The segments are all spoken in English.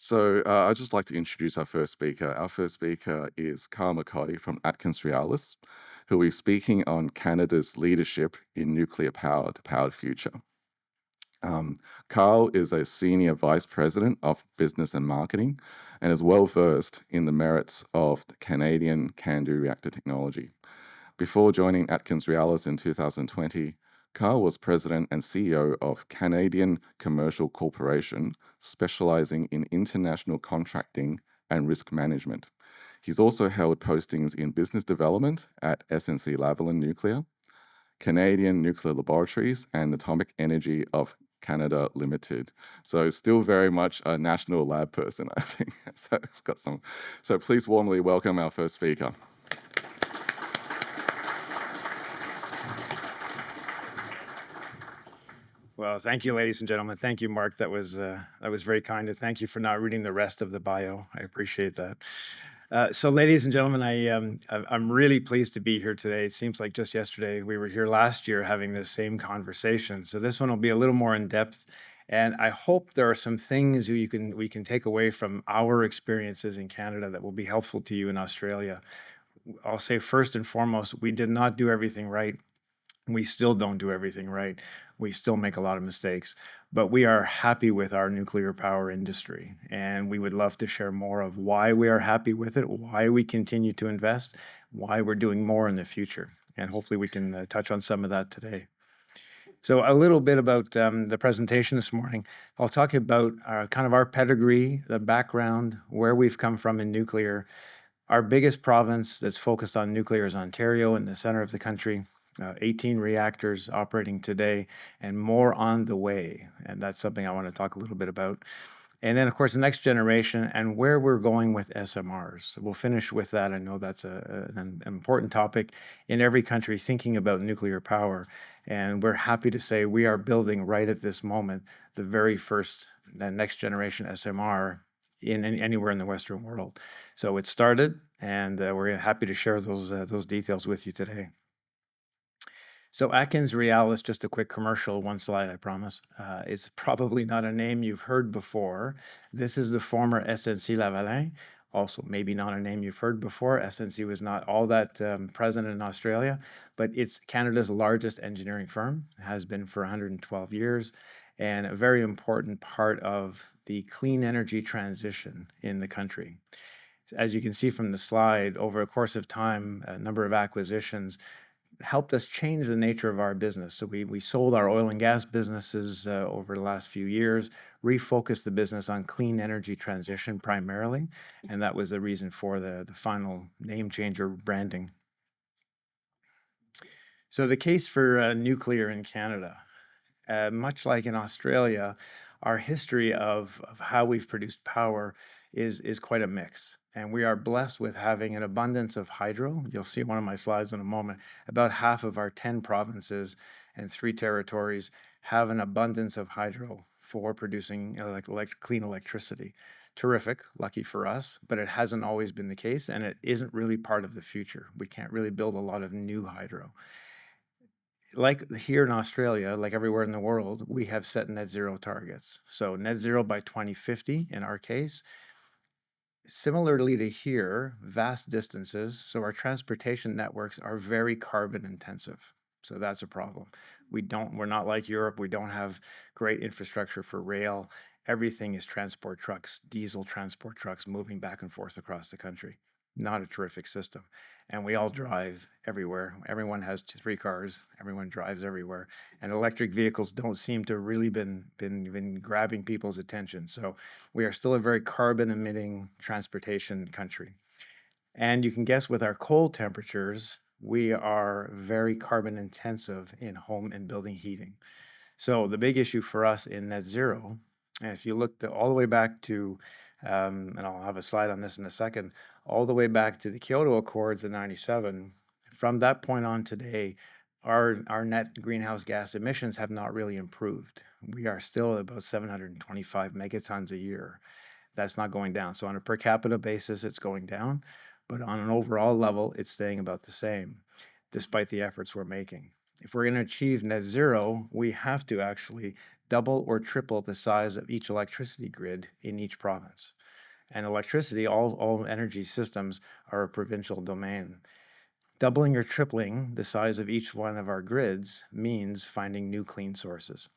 I'd just like to introduce our first speaker. Our first speaker is Marcotte from AtkinsRéalis, who will be speaking on Canada's leadership in nuclear power to power the future. Carl is a senior vice president of business and marketing and is well versed in the merits of the Canadian CANDU reactor technology. Before joining AtkinsRéalis in 2020, Carl was president and CEO of Canadian Commercial Corporation, specializing in international contracting and risk management. He's also held postings in business development at SNC-Lavalin Nuclear, Canadian Nuclear Laboratories, and Atomic Energy of Canada Limited. So still very much a national lab person, I think. So I've got some. So please warmly welcome our first speaker. Well, thank you, ladies and gentlemen. Thank you, Mark. That was very kind, and thank you for not reading the rest of the bio. I appreciate that. So, ladies and gentlemen, I'm really pleased to be here today. It seems like just yesterday we were here last year having this same conversation. So this one will be a little more in depth, and I hope there are some things we can take away from our experiences in Canada that will be helpful to you in Australia. I'll say first and foremost, we did not do everything right. We still don't do everything right. We still make a lot of mistakes, but we are happy with our nuclear power industry. And we would love to share more of why we are happy with it, why we continue to invest, why we're doing more in the future. And hopefully we can touch on some of that today. So a little bit about the presentation this morning. I'll talk about kind of our pedigree, the background, where we've come from in nuclear. Our biggest province that's focused on nuclear is Ontario, in the center of the country. 18 reactors operating today and more on the way. And that's something I want to talk a little bit about. And then, of course, the next generation and where we're going with SMRs. So we'll finish with that. I know that's an important topic in every country thinking about nuclear power. And we're happy to say we are building right at this moment the very first, the next generation SMR in anywhere in the Western world. So it started, and we're happy to share those details with you today. So AtkinsRéalis, just a quick commercial, one slide, I promise. It's probably not a name you've heard before. This is the former SNC-Lavalin, also maybe not a name you've heard before. SNC was not all that present in Australia, but it's Canada's largest engineering firm, has been for 112 years, and a very important part of the clean energy transition in the country. As you can see from the slide, over a course of time, a number of acquisitions helped us change the nature of our business. So we sold our oil and gas businesses over the last few years, refocused the business on clean energy transition primarily, and that was the reason for the final name change or branding. So the case for nuclear in Canada, much like in Australia, our history of how we've produced power is quite a mix. And we are blessed with having an abundance of hydro. You'll see one of my slides in a moment. About half of our 10 provinces and 3 territories have an abundance of hydro for producing clean electricity. Terrific, lucky for us, but it hasn't always been the case, and it isn't really part of the future. We can't really build a lot of new hydro. Like here in Australia, like everywhere in the world, we have set net zero targets. So net zero by 2050 in our case. Similarly to here, vast distances, so our transportation networks are very carbon intensive. So that's a problem. We're not like Europe. We don't have great infrastructure for rail. Everything is transport trucks, diesel transport trucks moving back and forth across the country. Not a terrific system. And we all drive everywhere. Everyone has 3 cars. Everyone drives everywhere. And electric vehicles don't seem to really been grabbing people's attention. So we are still a very carbon emitting transportation country. And you can guess with our cold temperatures, we are very carbon intensive in home and building heating. So the big issue for us in net zero, and if you look all the way back to, and I'll have a slide on this in a second, all the way back to the Kyoto Accords in 97, from that point on today, our net greenhouse gas emissions have not really improved. We are still at about 725 megatons a year. That's not going down. So on a per capita basis, it's going down, but on an overall level, it's staying about the same, despite the efforts we're making. If we're going to achieve net zero, we have to actually double or triple the size of each electricity grid in each province. And electricity, all energy systems are a provincial domain. Doubling or tripling the size of each one of our grids means finding new clean sources.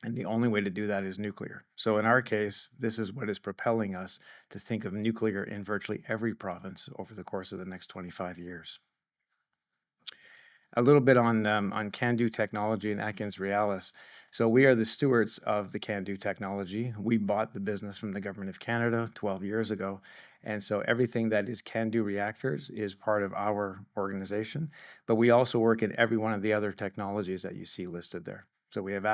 And the only way to do that is nuclear. So in our case, this is what is propelling us to think of nuclear in virtually every province over the course of the next 25 years. A little bit on CANDU technology and AtkinsRéalis. So we are the stewards of the CANDU technology. We bought the business from the government of Canada 12 years ago. And so everything that is CANDU reactors is part of our organization. But we also work in every one of the other technologies that you see listed there. So we have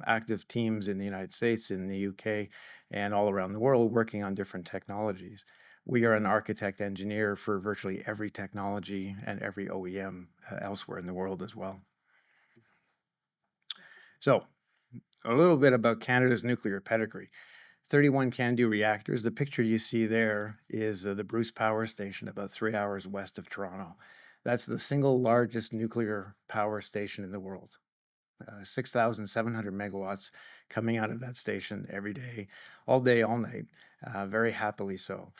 active teams in the United States, in the UK, and all around the world working on different technologies. We are an architect engineer for virtually every technology and every OEM elsewhere in the world as well. So a little bit about Canada's nuclear pedigree. 31 CANDU reactors. The picture you see there is the Bruce Power Station about 3 hours west of Toronto. That's the single largest nuclear power station in the world. 6,700 megawatts coming out of that station every day, all night, very happily so.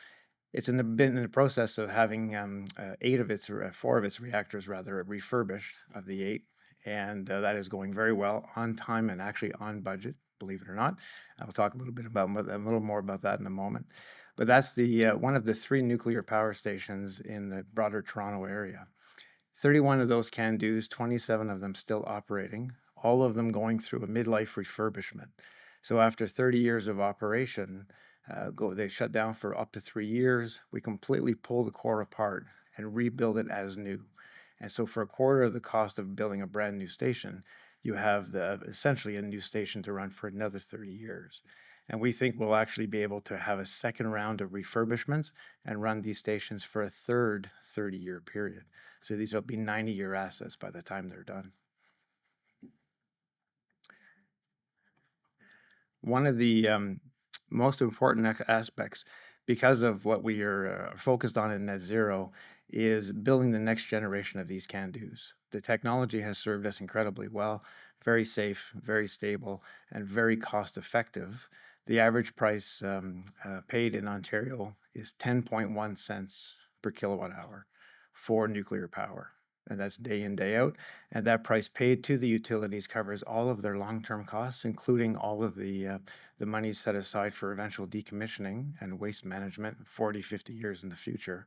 It's been in the process of having 4 of its reactors refurbished of the 8, and that is going very well, on time and actually on budget, believe it or not. I'll talk a little more about that in a moment. But that's the one of the 3 nuclear power stations in the broader Toronto area. 31 of those CANDUs, 27 of them still operating, all of them going through a midlife refurbishment. So after 30 years of operation, they shut down for up to 3 years. We completely pull the core apart and rebuild it as new. And so for a quarter of the cost of building a brand new station, you have essentially a new station to run for another 30 years. And we think we'll actually be able to have a second round of refurbishments and run these stations for a third 30-year period. So these will be 90-year assets by the time they're done. One of the most important aspects, because of what we are focused on in net zero, is building the next generation of these CANDUs. The technology has served us incredibly well, very safe, very stable, and very cost effective. The average price paid in Ontario is 10.1 cents per kilowatt hour for nuclear power. And that's day in, day out. And that price paid to the utilities covers all of their long-term costs, including all of the money set aside for eventual decommissioning and waste management 40, 50 years in the future.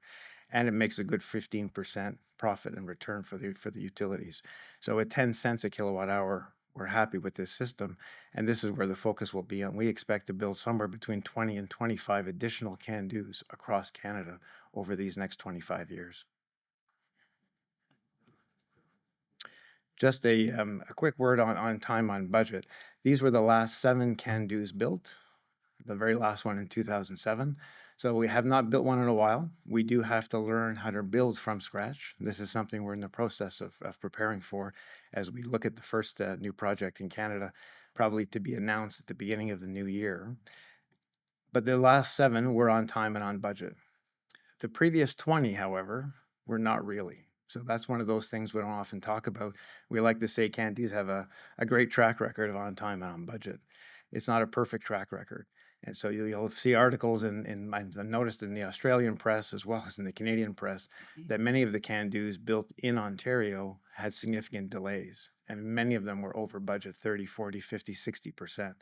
And it makes a good 15% profit and return for the utilities. So at 10 cents a kilowatt hour, we're happy with this system. And this is where the focus will be on. We expect to build somewhere between 20 and 25 additional CANDUs across Canada over these next 25 years. Just a quick word on time, on budget. These were the last 7 CANDUs built, the very last one in 2007. So we have not built one in a while. We do have to learn how to build from scratch. This is something we're in the process of preparing for as we look at the first new project in Canada, probably to be announced at the beginning of the new year. But the last 7 were on time and on budget. The previous 20, however, were not really. So that's one of those things we don't often talk about. We like to say CANDUs have a great track record of on time and on budget. It's not a perfect track record. And so you'll see articles I've noticed in the Australian press as well as in the Canadian press that many of the CANDUs built in Ontario had significant delays. And many of them were over budget, 30, 40, 50, 60%.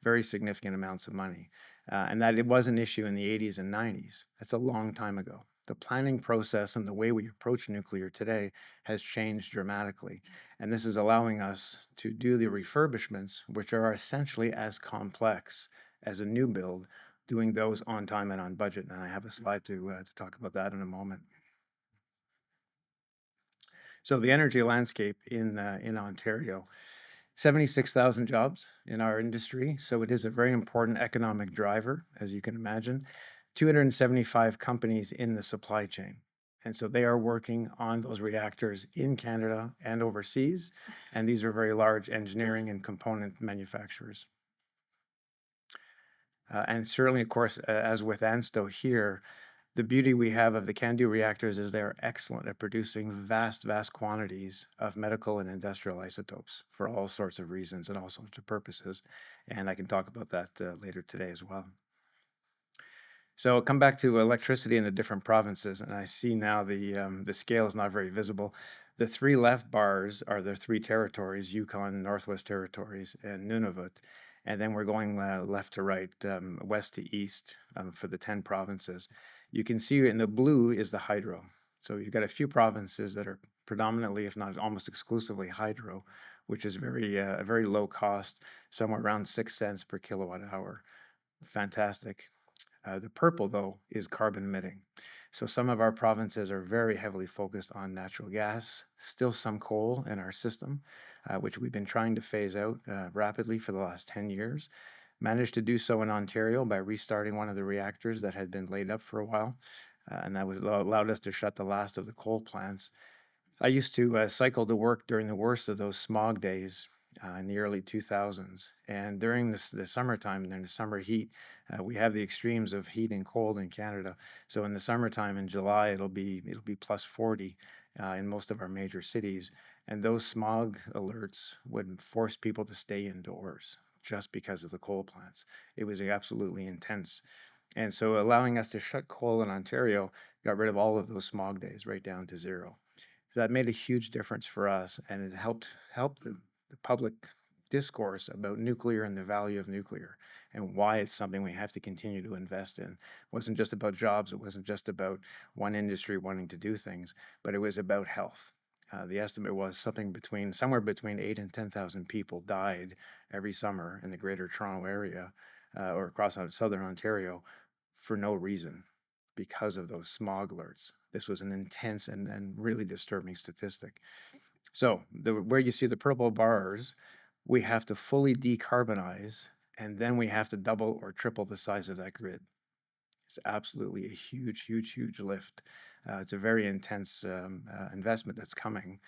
Very significant amounts of money. And that it was an issue in the 80s and 90s. That's a long time ago. The planning process and the way we approach nuclear today has changed dramatically. And this is allowing us to do the refurbishments, which are essentially as complex as a new build, doing those on time and on budget. And I have a slide to talk about that in a moment. So the energy landscape in Ontario, 76,000 jobs in our industry. So it is a very important economic driver, as you can imagine. 275 companies in the supply chain. And so they are working on those reactors in Canada and overseas. And these are very large engineering and component manufacturers. And certainly, of course, as with ANSTO here, The beauty we have of the CANDU reactors is they're excellent at producing vast, vast quantities of medical and industrial isotopes for all sorts of reasons and all sorts of purposes. And I can talk about that later today as well. So I'll come back to electricity in the different provinces, and I see now the scale is not very visible. The three left bars are the three territories: Yukon, Northwest Territories, and Nunavut. And then we're going left to right, west to east for the 10 provinces. You can see in the blue is the hydro. So you've got a few provinces that are predominantly, if not almost exclusively, hydro, which is very low cost, somewhere around 6 cents per kilowatt hour. Fantastic. The purple, though, is carbon emitting. So some of our provinces are very heavily focused on natural gas, still some coal in our system, which we've been trying to phase out rapidly for the last 10 years. Managed to do so in Ontario by restarting one of the reactors that had been laid up for a while, and that allowed us to shut the last of the coal plants. I used to cycle to work during the worst of those smog days in the early 2000s. And during the summertime, during the summer heat, we have the extremes of heat and cold in Canada. So in the summertime in July, it'll be plus 40 in most of our major cities. And those smog alerts would force people to stay indoors just because of the coal plants. It was absolutely intense. And so allowing us to shut coal in Ontario got rid of all of those smog days right down to zero. So that made a huge difference for us, and it helped the public discourse about nuclear and the value of nuclear and why it's something we have to continue to invest in. It wasn't just about jobs. It wasn't just about one industry wanting to do things, but it was about health. The estimate was somewhere between 8 and 10,000 people died every summer in the Greater Toronto Area or across southern Ontario for no reason because of those smog alerts. This was an intense and really disturbing statistic. So where you see the purple bars, we have to fully decarbonize, and then we have to double or triple the size of that grid. It's absolutely a huge, huge, huge lift. It's a very intense investment that's coming.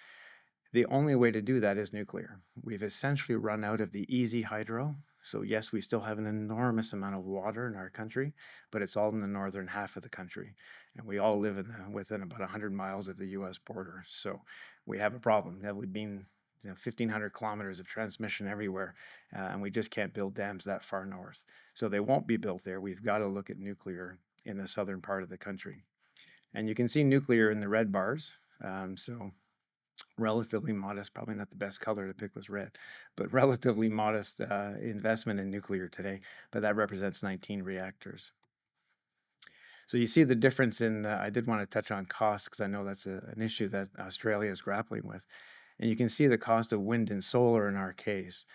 The only way to do that is nuclear. We've essentially run out of the easy hydro. So yes, we still have an enormous amount of water in our country, but it's all in the northern half of the country. And we all live within about 100 miles of the US border. So we have a problem. We've been 1,500 kilometers of transmission everywhere, and we just can't build dams that far north. So they won't be built there. We've got to look at nuclear in the southern part of the country. And you can see nuclear in the red bars. So relatively modest, probably not the best color to pick was red, but relatively modest investment in nuclear today, but that represents 19 reactors. So you see the difference in, I did want to touch on cost because I know that's an issue that Australia is grappling with. And you can see the cost of wind and solar in our case.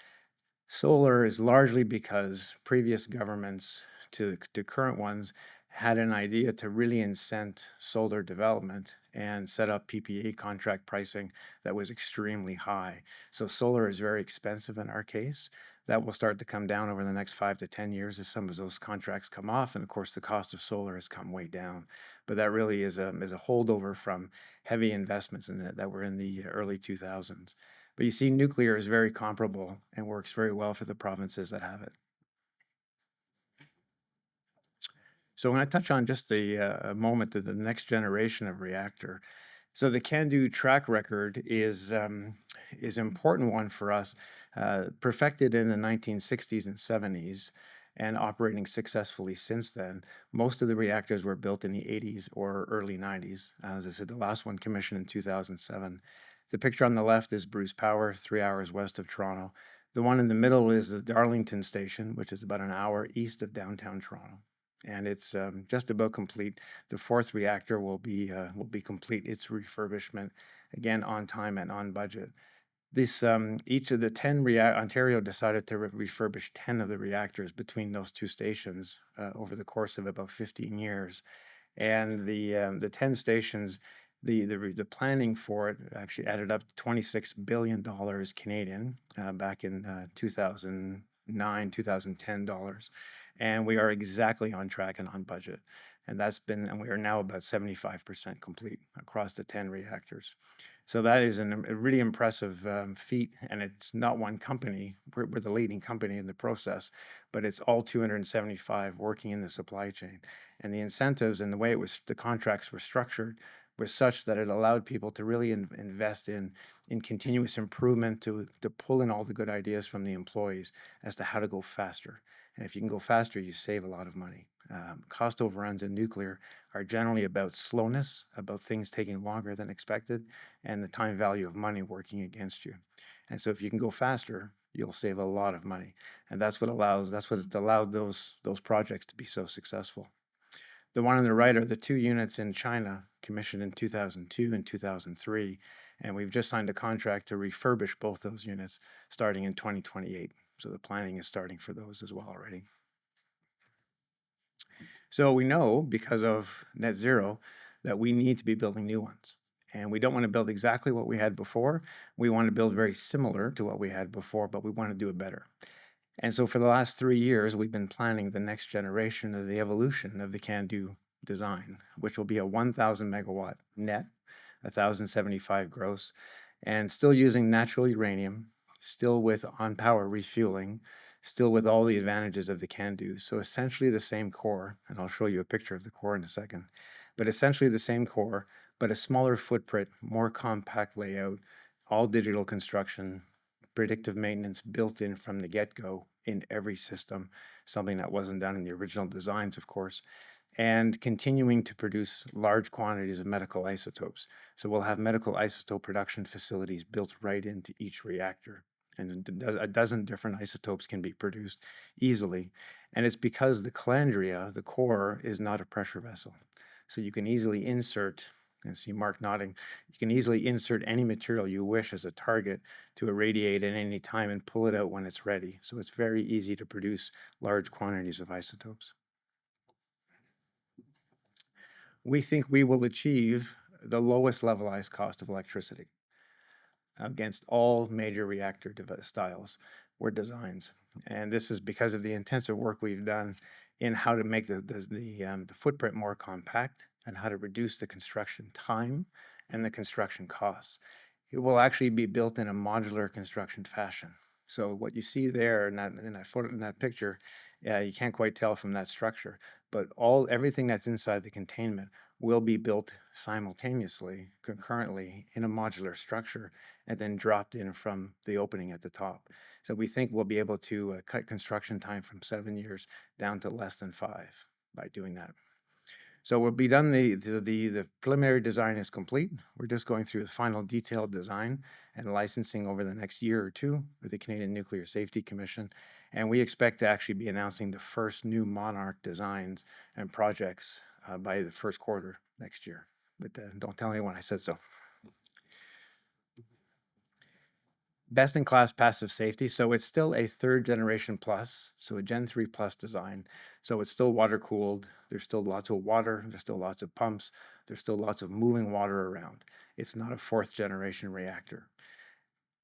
Solar is largely because previous governments to current ones had an idea to really incent solar development and set up PPA contract pricing that was extremely high. So solar is very expensive in our case. That will start to come down over the next 5 to 10 years as some of those contracts come off. And of course, the cost of solar has come way down. But that really is a holdover from heavy investments in it that were in the early 2000s. But you see, nuclear is very comparable and works very well for the provinces that have it. So when I touch on just a moment to the next generation of reactor, so the CANDU track record is an important one for us, perfected in the 1960s and 70s and operating successfully since then. Most of the reactors were built in the 80s or early 90s. As I said, the last one commissioned in 2007. The picture on the left is Bruce Power, 3 hours west of Toronto. The one in the middle is the Darlington station, which is about an hour east of downtown Toronto. And it's just about complete. The fourth reactor will be complete its refurbishment, again on time and on budget. This each of the 10 Ontario decided to refurbish 10 of the reactors between those two stations over the course of about 15 years, and the 10 stations. The planning for it actually added up to $26 billion Canadian back in 2009, 2010 dollars. And we are exactly on track and on budget. And we are now about 75% complete across the 10 reactors. So that is a really impressive feat, and it's not one company. We're the leading company in the process, but it's all 275 working in the supply chain. And the incentives and the way the contracts were structured was such that it allowed people to really invest in continuous improvement, to pull in all the good ideas from the employees as to how to go faster. And if you can go faster, you save a lot of money. Cost overruns in nuclear are generally about slowness, about things taking longer than expected, and the time value of money working against you. And so if you can go faster, you'll save a lot of money. And that's what it's allowed those projects to be so successful. The one on the right are the 2 units in China commissioned in 2002 and 2003. And we've just signed a contract to refurbish both those units starting in 2028. So the planning is starting for those as well already. So we know, because of net zero, that we need to be building new ones. And we don't want to build exactly what we had before. We want to build very similar to what we had before, but we want to do it better. And so for the last 3 years, we've been planning the next generation of the evolution of the CANDU design, which will be a 1,000 megawatt net, 1,075 gross, and still using natural uranium, still with on-power refueling, still with all the advantages of the CANDU. So essentially the same core, and I'll show you a picture of the core in a second, but essentially the same core, but a smaller footprint, more compact layout, all digital construction, predictive maintenance built in from the get-go in every system, something that wasn't done in the original designs, of course, and continuing to produce large quantities of medical isotopes. So we'll have medical isotope production facilities built right into each reactor. And a dozen different isotopes can be produced easily. And it's because the calandria, the core, is not a pressure vessel. So you can easily insert, and see Mark nodding, you can easily insert any material you wish as a target to irradiate at any time and pull it out when it's ready. So it's very easy to produce large quantities of isotopes. We think we will achieve the lowest levelized cost of electricity against all major reactor styles or designs. And this is because of the intensive work we've done in how to make the footprint more compact and how to reduce the construction time and the construction costs. It will actually be built in a modular construction fashion. So what you see there in that picture, you can't quite tell from that structure, but everything that's inside the containment will be built simultaneously, concurrently, in a modular structure, and then dropped in from the opening at the top. So we think we'll be able to cut construction time from 7 years down to less than 5 by doing that. So we'll be done, the preliminary design is complete. We're just going through the final detailed design and licensing over the next year or two with the Canadian Nuclear Safety Commission. And we expect to actually be announcing the first new Monarch designs and projects by the first quarter next year. But don't tell anyone I said so. Best-in-class passive safety. So it's still a 3rd generation plus, so a Gen 3 plus design. So it's still water cooled. There's still lots of water. There's still lots of pumps. There's still lots of moving water around. It's not a 4th generation reactor.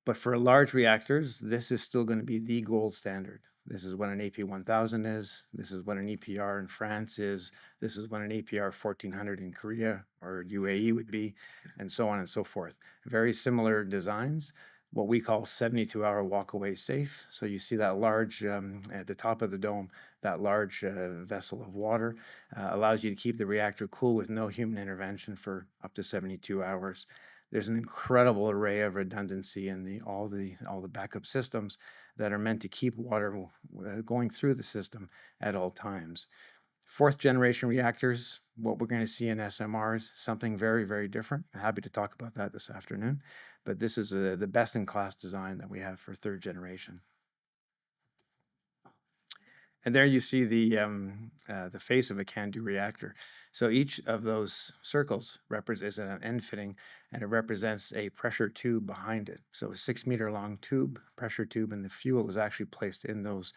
But for large reactors, this is still going to be the gold standard. This is what an AP1000 is. This is what an EPR in France is. This is what an APR 1400 in Korea or UAE would be, and so on and so forth. Very similar designs, what we call 72-hour walk-away safe. So you see that large, at the top of the dome, that large vessel of water allows you to keep the reactor cool with no human intervention for up to 72 hours. There's an incredible array of redundancy in all the backup systems that are meant to keep water going through the system at all times. 4th generation reactors, what we're going to see in SMRs, something very, very different. I'm happy to talk about that this afternoon, but this is the best-in-class design that we have for 3rd generation. And there you see the face of a CANDU reactor. So each of those circles is an end fitting, and it represents a pressure tube behind it. So a 6-meter long tube, pressure tube, and the fuel is actually placed in those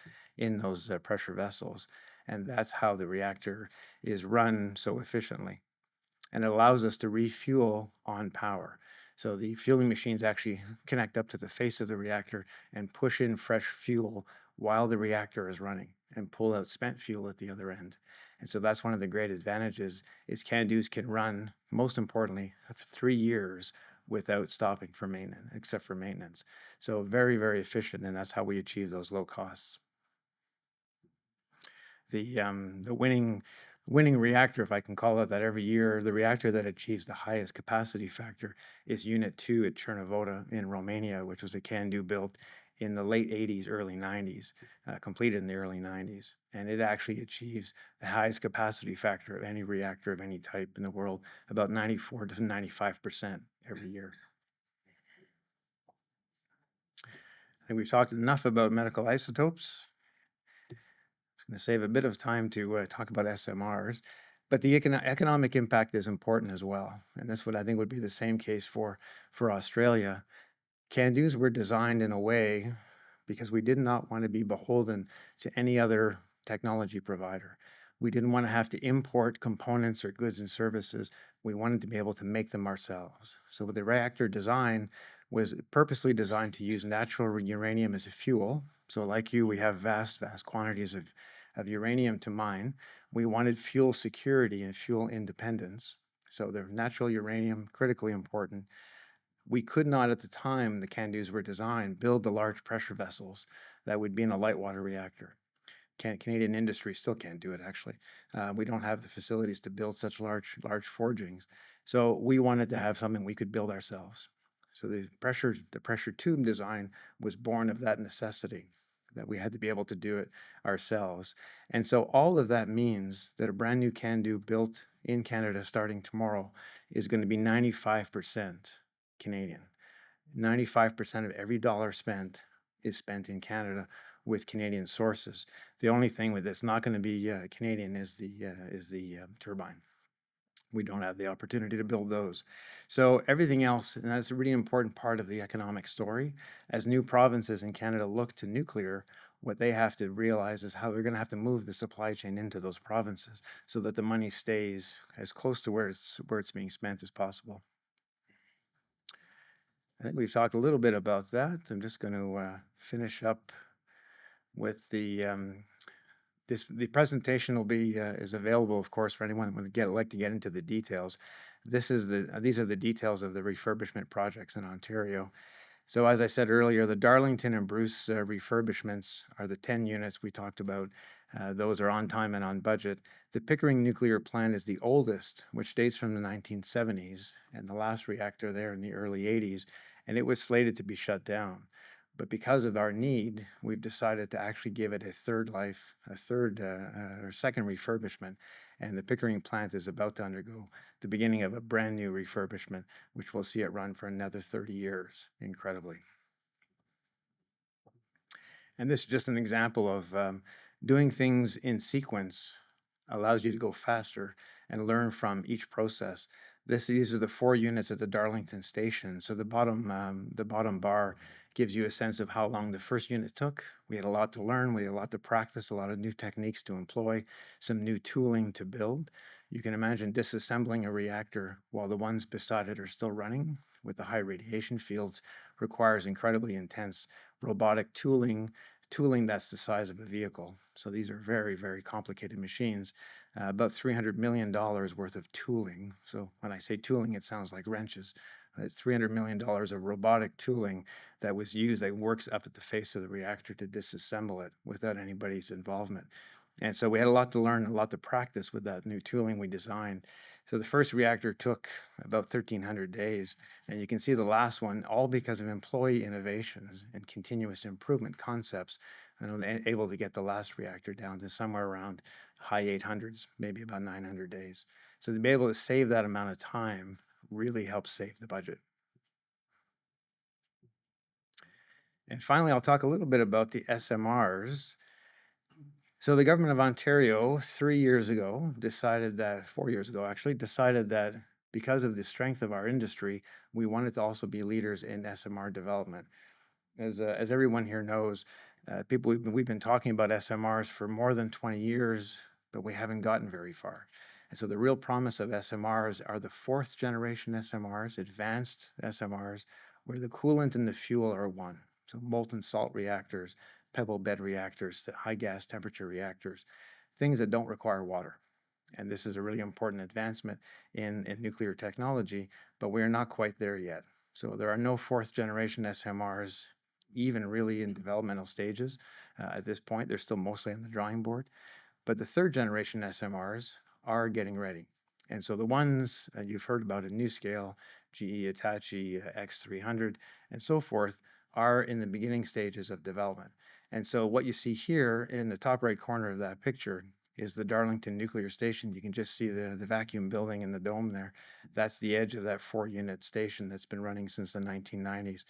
pressure vessels. And that's how the reactor is run so efficiently. And it allows us to refuel on power. So the fueling machines actually connect up to the face of the reactor and push in fresh fuel while the reactor is running and pull out spent fuel at the other end. And so that's one of the great advantages is CANDUs can run, most importantly, for 3 years without stopping for maintenance, except for maintenance. So very, very efficient, and that's how we achieve those low costs. The winning reactor, if I can call it that, every year, the reactor that achieves the highest capacity factor is Unit 2 at Cernavoda in Romania, which was a CANDU built in the late 80s, early 90s, completed in the early 90s. And it actually achieves the highest capacity factor of any reactor of any type in the world, about 94 to 95% every year. I think we've talked enough about medical isotopes. Going to save a bit of time to talk about SMRs, but the economic impact is important as well. And this would, I think, would be the same case for Australia. CANDUs were designed in a way because we did not want to be beholden to any other technology provider. We didn't want to have to import components or goods and services. We wanted to be able to make them ourselves. So the reactor design was purposely designed to use natural uranium as a fuel. So like you, we have vast quantities of uranium to mine. We wanted fuel security and fuel independence. So the natural uranium, critically important. We could not, at the time the CANDUs were designed, build the large pressure vessels that would be in a light water reactor. Canadian industry still can't do it, actually. We don't have the facilities to build such large forgings. So we wanted to have something we could build ourselves. So the pressure tube design was born of that necessity, that we had to be able to do it ourselves. And so all of that means that a brand new CANDU built in Canada starting tomorrow is going to be 95% Canadian. 95% of every dollar spent is spent in Canada with Canadian sources. The only thing that's not going to be Canadian is the turbine. We don't have the opportunity to build those. So everything else, and that's a really important part of the economic story, as new provinces in Canada look to nuclear, what they have to realize is how they're going to have to move the supply chain into those provinces so that the money stays as close to where it's being spent as possible. I think we've talked a little bit about that. I'm just going to finish up with the presentation will be is available, of course, for anyone that would like to get into the details. These are the details of the refurbishment projects in Ontario. So as I said earlier, the Darlington and Bruce refurbishments are the 10 units we talked about. Those are on time and on budget. The Pickering nuclear plant is the oldest, which dates from the 1970s, and the last reactor there in the early 80s, and it was slated to be shut down. But because of our need, we've decided to actually give it a second refurbishment. And the Pickering plant is about to undergo the beginning of a brand new refurbishment, which will see it run for another 30 years, incredibly. And this is just an example of doing things in sequence allows you to go faster and learn from each process. These are the 4 units at the Darlington station. So the bottom bar gives you a sense of how long the first unit took. We had a lot to learn, we had a lot to practice, a lot of new techniques to employ, some new tooling to build. You can imagine disassembling a reactor while the ones beside it are still running with the high radiation fields requires incredibly intense robotic tooling that's the size of a vehicle. So these are very, very complicated machines. About $300 million worth of tooling. So when I say tooling, it sounds like wrenches. It's $300 million of robotic tooling that was used, that works up at the face of the reactor to disassemble it without anybody's involvement. And so we had a lot to learn, a lot to practice with that new tooling we designed. So the first reactor took about 1,300 days, and you can see the last one, all because of employee innovations and continuous improvement concepts, and able to get the last reactor down to somewhere around high 800s, maybe about 900 days. So to be able to save that amount of time really helps save the budget. And finally, I'll talk a little bit about the SMRs. So the government of Ontario 3 years ago decided that, 4 years ago actually, decided that because of the strength of our industry, we wanted to also be leaders in SMR development. As everyone here knows, we've been talking about SMRs for more than 20 years, but we haven't gotten very far. And so the real promise of SMRs are the 4th generation SMRs, advanced SMRs, where the coolant and the fuel are one. So molten salt reactors, pebble bed reactors, high gas temperature reactors, things that don't require water. And this is a really important advancement in nuclear technology, but we're not quite there yet. So there are no fourth generation SMRs even really in developmental stages at this point. They're still mostly on the drawing board. But the third generation SMRs are getting ready. And so the ones you've heard about in NuScale, GE Hitachi, X300, and so forth, are in the beginning stages of development. And so what you see here in the top right corner of that picture is the Darlington Nuclear Station. You can just see the vacuum building in the dome there. That's the edge of that 4-unit station that's been running since the 1990s.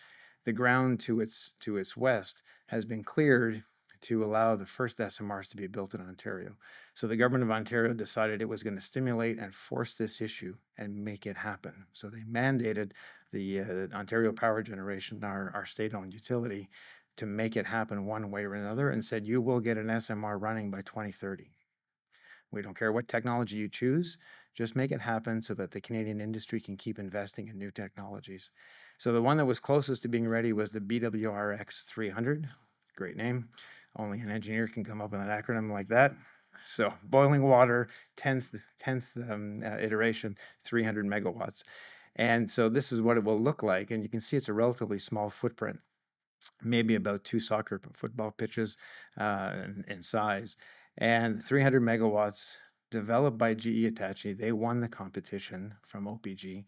The ground to its west has been cleared to allow the first SMRs to be built in Ontario. So the government of Ontario decided it was going to stimulate and force this issue and make it happen. So they mandated the Ontario Power Generation, our state-owned utility, to make it happen one way or another, and said, you will get an SMR running by 2030. We don't care what technology you choose, just make it happen so that the Canadian industry can keep investing in new technologies. So the one that was closest to being ready was the BWRX 300. Great name. Only an engineer can come up with an acronym like that. So boiling water, 10th iteration, 300 megawatts. And so this is what it will look like. And you can see it's a relatively small footprint, maybe about 2 soccer football pitches in size. And 300 megawatts, developed by GE Hitachi. They won the competition from OPG.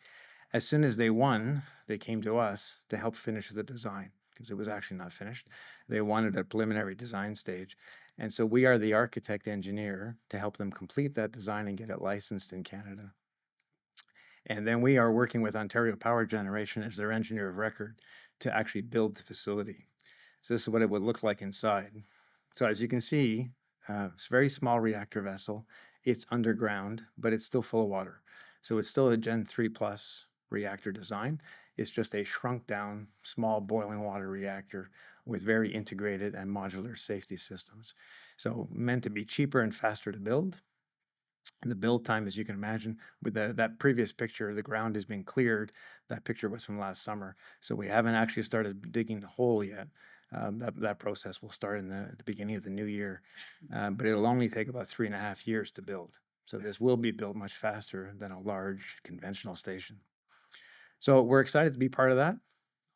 As soon as they won, they came to us to help finish the design, because it was actually not finished. They wanted a preliminary design stage. And so we are the architect engineer to help them complete that design and get it licensed in Canada. And then we are working with Ontario Power Generation as their engineer of record to actually build the facility. So this is what it would look like inside. So as you can see, it's a very small reactor vessel. It's underground, but it's still full of water. So it's still a Gen 3 plus reactor design. It's just a shrunk down, small boiling water reactor with very integrated and modular safety systems. So meant to be cheaper and faster to build. And the build time, as you can imagine, with that previous picture, the ground has been cleared. That picture was from last summer. So we haven't actually started digging the hole yet. That process will start at the beginning of the new year, but it'll only take about 3.5 years to build. So this will be built much faster than a large conventional station. So we're excited to be part of that.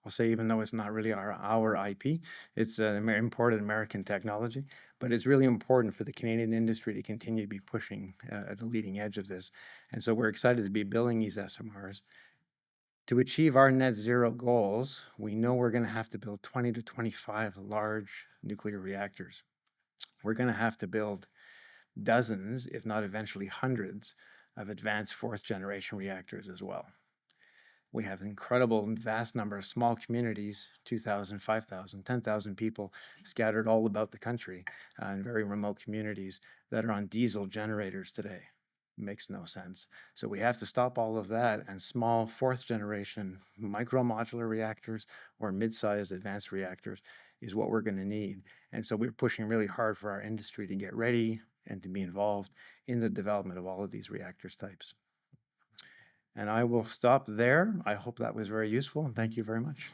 I'll say, even though it's not really our IP, it's an imported American technology, but it's really important for the Canadian industry to continue to be pushing at the leading edge of this. And so we're excited to be building these SMRs. To achieve our net zero goals, we know we're going to have to build 20 to 25 large nuclear reactors. We're going to have to build dozens, if not eventually hundreds, of advanced fourth generation reactors as well. We have an incredible and vast number of small communities, 2,000, 5,000, 10,000 people scattered all about the country in very remote communities that are on diesel generators today. Makes no sense. So we have to stop all of that, and small fourth generation micro modular reactors or mid-sized advanced reactors is what we're going to need. And so we're pushing really hard for our industry to get ready and to be involved in the development of all of these reactors types. And I will stop there. I hope that was very useful, and thank you very much.